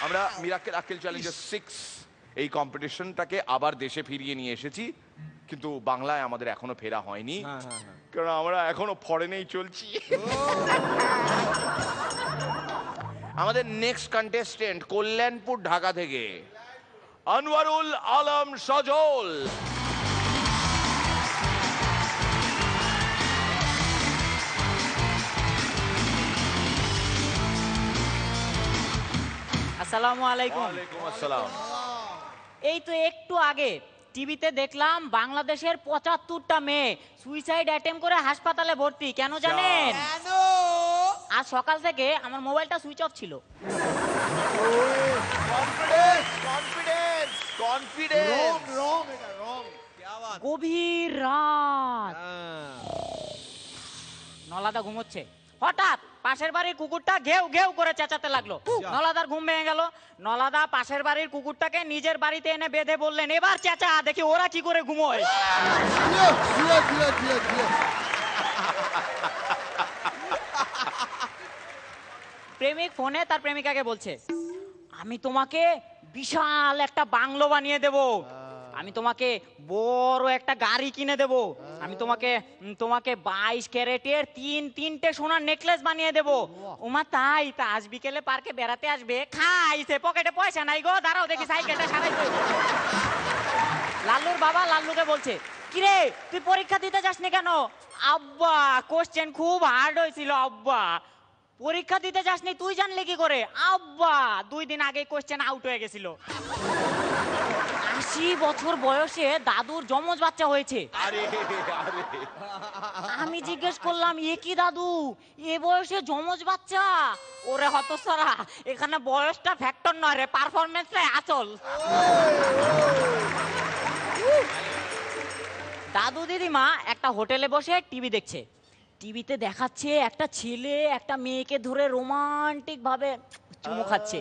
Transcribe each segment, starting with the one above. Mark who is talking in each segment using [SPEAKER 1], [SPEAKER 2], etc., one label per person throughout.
[SPEAKER 1] আমরা মিরাকেল আক্কেল চ্যালেঞ্জার 6 এই কম্পিটিশনটাকে আবার দেশে ফিরিয়ে নিয়ে এসেছি, কিন্তু বাংলায় আমাদের এখনো ফেরা হয়নি, কারণ আমরা এখনো ফরেনেই চলছি। আমাদের নেক্সট কন্টেস্টেন্ট কল্যাণপুর ঢাকা থেকে আনোয়ারুল আলম সজল।
[SPEAKER 2] আসসালামু আলাইকুম।
[SPEAKER 1] ওয়ালাইকুম আসসালাম।
[SPEAKER 2] এই তো একটু আগে টিভিতে দেখলাম বাংলাদেশের ৭৫টা মেয়ে সুইসাইড অ্যাটেম্প করে হাসপাতালে ভর্তি। কেন জানেন?
[SPEAKER 3] কেন?
[SPEAKER 2] আজ সকাল থেকে আমার মোবাইলটা সুইচ অফ ছিল। গভীর রাত, নলাদা ঘুমোচ্ছে, হঠাৎ পাশের বাড়ির কুকুরটা ঘেউ ঘেউ করে চেঁচাতে লাগলো। নলাদার ঘুম ভেঙে গেল। নলাদা পাশের বাড়ির কুকুরটাকে নিজের বাড়িতে এনে বেঁধে বললেন, এবার চেঁচা, দেখি ওরা কি করে ঘুমোয়। প্রেমিক ফোনে তার প্রেমিকাকে বলছে, আমি তোমাকে বিশাল একটা বাংলো বানিয়ে দেব, আমি তোমাকে বড় একটা গাড়ি কিনে দেব, আমি তোমাকে 22 ক্যারেটের তিনটে সোনার নেকলেস বানিয়ে দেব। ওমা তাই? তা আজ বিকেলে পার্কে বেড়াতে আসবে? খাইছে, পকেটে পয়সা নাই গো, দাঁড়াও দেখি সাইকেলটা সারাই। লাল্লুর বাবা লাল্লুকে বলছে, কিরে তুই পরীক্ষা দিতে যাসনি কেন? আব্বা কোশ্চেন খুব হার্ড হয়েছিল আব্বা। পরীক্ষা দিতে যাসনি তুই জানলি কি করে? আব্বা 2 দিন আগে কোশ্চেন আউট হয়ে গেছিল। 80 বছর বয়সে দাদুর যমজ বাচ্চা হয়েছে। আমি জিজ্ঞেস করলাম, এ কি দাদু, এ বয়সে যমজ বাচ্চা? ওরে হতছাড়া, এখানে বয়সটা ফ্যাক্টর নয় রে, পারফরম্যান্সটাই আসল। দাদু দিদিমা একটা হোটেলে বসে টিভি দেখছে। টিভিতে দেখাচ্ছে একটা ছেলে একটা মেয়েকে ধরে রোমান্টিক ভাবে চুমু খাচ্ছে।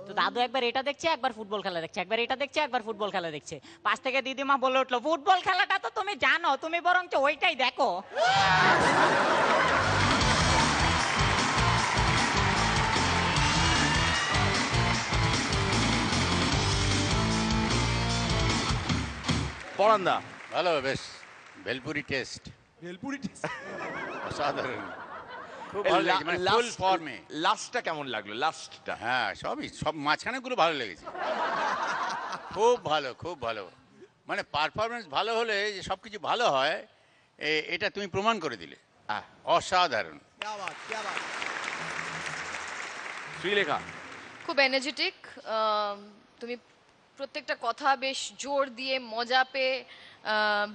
[SPEAKER 2] তো দাদু একবার এটা দেখছে, একবার ফুটবল খেলা দেখছে, একবার এটা দেখছে, একবার ফুটবল খেলা দেখছে। পাশ থেকে দিদিমা বলে উঠলো, ফুটবল খেলাটা তো তুমি জানো, তুমি বরঞ্চ ওইটাই দেখো।
[SPEAKER 1] পরান্দা
[SPEAKER 4] ভালো, বেশ ভেলপুরি টেস্ট,
[SPEAKER 3] ভেলপুরি টেস্ট
[SPEAKER 4] অসাধারণ, খুব ভালো লেগেছে, মানে ফুল ফর্মে।
[SPEAKER 1] লাস্টটা কেমন লাগলো? লাস্টটা
[SPEAKER 4] হ্যাঁ, সব মাঝখানেগুলো ভালো লেগেছে, খুব ভালো, খুব ভালো। মানে পারফরমেন্স ভালো হলে যে সব কিছু ভালো হয়, এটা তুমি প্রমাণ করে দিলে, অসাধারণ।
[SPEAKER 1] শ্রীলেখা
[SPEAKER 5] খুব এনার্জেটিক, তুমি প্রত্যেকটা কথা বেশ জোর দিয়ে মজা পেয়ে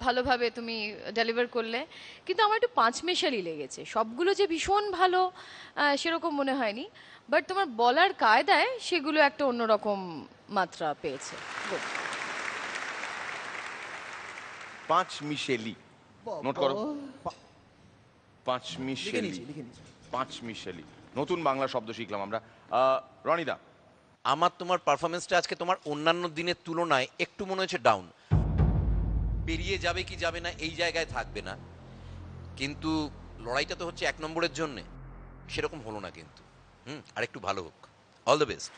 [SPEAKER 5] ভালোভাবে তুমি ডেলিভার করলে, কিন্তু আমার একটু পাঁচমেশালি লেগেছে। সবগুলো যে ভীষণ ভালো সেরকম মনে হয়নি, বাট তোমার বলার কায়দায় সেগুলো একটা অন্যরকম মাত্রা পেয়েছে।
[SPEAKER 1] পাঁচমিশেলি, নোট করো, পাঁচমিশেলি, পাঁচমিশেলি, নতুন বাংলা শব্দ শিখলাম আমরা। রনিদা,
[SPEAKER 6] আমার তোমার পারফরমেন্সটা আজকে তোমার অন্যান্য দিনের তুলনায় একটু মনে হচ্ছে ডাউন। পেরিয়ে যাবে কি যাবে না এই জায়গায় থাকবে না, কিন্তু লড়াইটা তো হচ্ছে 1 নম্বরের জন্যে, সেরকম হলো না কিন্তু। আর একটু ভালো হোক। All the best.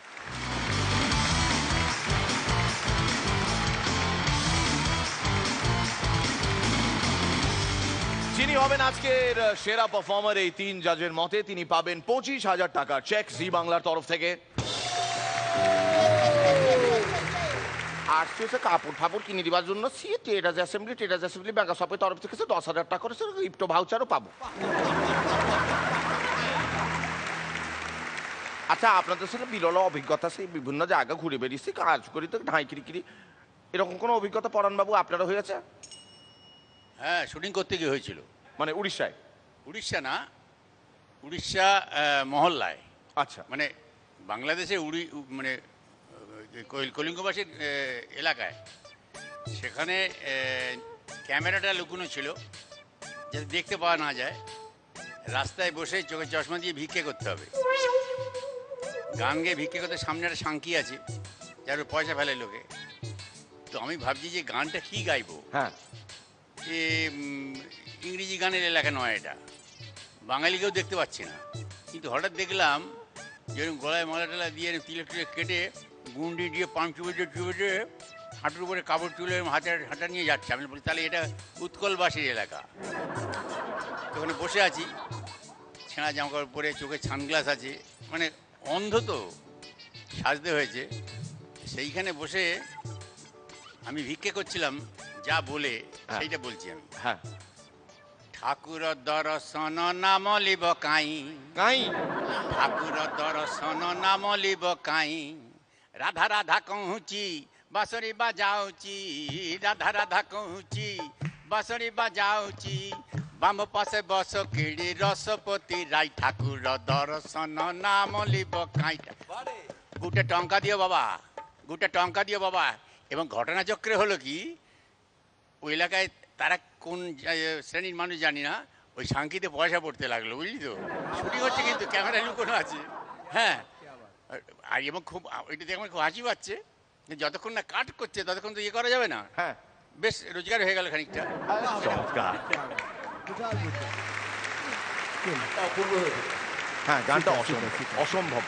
[SPEAKER 1] যিনি হবেন আজকের সেরা পারফর্মার এই 3 জাজের মতে, তিনি পাবেন 25,000 টাকার চেক জি বাংলার তরফ থেকে। আসছে কাপড় ঠাকুর কিনে দেওয়ার জন্য ট্রেডার্স অ্যাসেম্বলি ব্যাংক শপের তরফ থেকে 10,000 টাকা করে গিফট ভাউচারও পাবো। আচ্ছা, আপনাদের সাথে বিরল অভিজ্ঞতা, সেই বিভিন্ন জায়গা ঘুরে বেরিয়েছি, কাজ করি তো ঢাইকিরি, এরকম কোনো অভিজ্ঞতা পরাণবাবু আপনারও হয়েছে?
[SPEAKER 4] হ্যাঁ, শুটিং করতে গিয়ে হয়েছিল।
[SPEAKER 1] মানে উড়িষ্যায়?
[SPEAKER 4] উড়িষ্যা না, উড়িষ্যা মহল্লায়।
[SPEAKER 1] আচ্ছা,
[SPEAKER 4] মানে বাংলাদেশে মানে কলিঙ্গবাসীর এলাকায়, সেখানে ক্যামেরাটা লুকোনো ছিল, যাতে দেখতে পাওয়া না যায়, রাস্তায় বসে চোখে চশমা দিয়ে ভিক্ষে করতে হবে। গান গেয়ে ভিক্ষে করতে সামনে একটা সাংকি আছে, যার উপর পয়সা ফেলে লোকে। তো আমি ভাবছি যে গানটা কি গাইবো।
[SPEAKER 1] হ্যাঁ,
[SPEAKER 4] এ ইংরেজি গানের এলাকা নয় এটা, বাঙালিকেও দেখতে পাচ্ছি না। কিন্তু হঠাৎ দেখলাম যেরকম গলায় মালা টালা দিয়ে তিলে টিলে কেটে গুন্ডি দিয়ে পান চুবেটে হাঁটুর উপরে কাপড় তুলে হাঁটা নিয়ে যাচ্ছে। আমি বলি তাহলে এটা উৎকলবাসীর এলাকা। ওখানে বসে আছি, ছেঁড়া জামাকাপড় পরে, চোখে সানগ্লাস আছে, মানে অন্ধ তো, সাজতে হয়েছে। সেইখানে বসে আমি ভিক্ষে করছিলাম, যা বলে সেইটা বলছি আমি।
[SPEAKER 1] হ্যাঁ।
[SPEAKER 4] ঠাকুর দর্শন নাম লিব কাই,
[SPEAKER 1] কাই
[SPEAKER 4] ঠাকুর দর্শন নাম লিব কাই, রাধা রাধা কহুচি বাঁশরি বাজাউচি, রাধা রাধা কহুচি বাঁশরি বাজাউচি, বাম পাশে বস কিড়ি রসপতি রাই, ঠাকুর দর্শন নাম লিব কাই। গোটে টঙ্কা দিও বাবা, গোটে টঙ্কা দিও বাবা। এবং ঘটনাচক্রে হলো কি, ওই এলাকায় তারা কোন শ্রেণীর মানুষ জানি না, ওই সাংকিতে পয়সা পড়তে লাগলো, বুঝলি তো। শুটিং হচ্ছে কিন্তু ক্যামেরা লুকোনো আছে। হ্যাঁ, আর এবং খুব ওইটা দেখে আমার খুব হাসি পাচ্ছে, যতক্ষণ না কাট করছে ততক্ষণ তো ইয়ে করা যাবে না।
[SPEAKER 1] হ্যাঁ,
[SPEAKER 4] বেশ রোজগার হয়ে গেল খানিকটা।
[SPEAKER 1] চমৎকার। হ্যাঁ, গানটা অসম্ভব, অসম্ভব।